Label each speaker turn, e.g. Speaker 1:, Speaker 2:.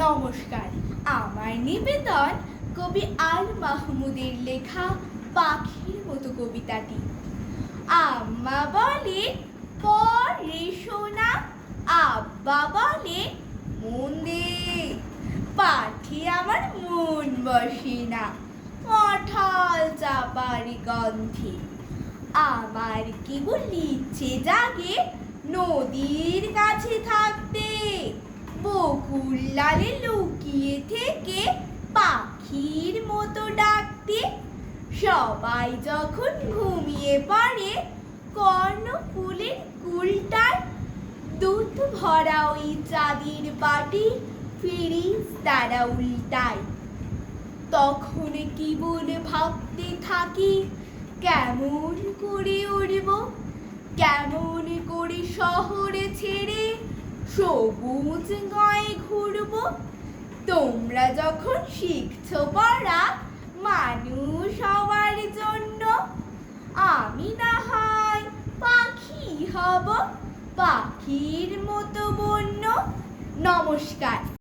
Speaker 1: নমস্কার, আমার নিবেদন কবি আল মাহমুদের লেখা পাখির মতো কবিতাটি। আম্মা বলে পড়ে শোনা, আব্বা বলে মন দে, পাঠে আমার মন বসে না কাঁঠাল চাপার গন্ধে। আমার কেবল ইচ্ছে জাগে নদীর কাছে থাকতে, বকুল ডালে লুকিয়ে থেকে পাখির মতো ডাকতে। সবাই যখন ঘুমিয়ে পড়ে কর্ণফুলের কুলটায়, দুধ ভরা ওই চাঁদের বাটি ফেরেশতারা উল্টায়। তখন কেবল ভাবতে থাকি কেমন করে উড়ব, কেমন করে শহরে ছেড়ে সবুজ গায়ে ঘুরব। তোমরা যখন শিখছো পড়া মানুষ হওয়ার জন্য, আমি না হয় পাখি হব, পাখির মতো বন্য। নমস্কার।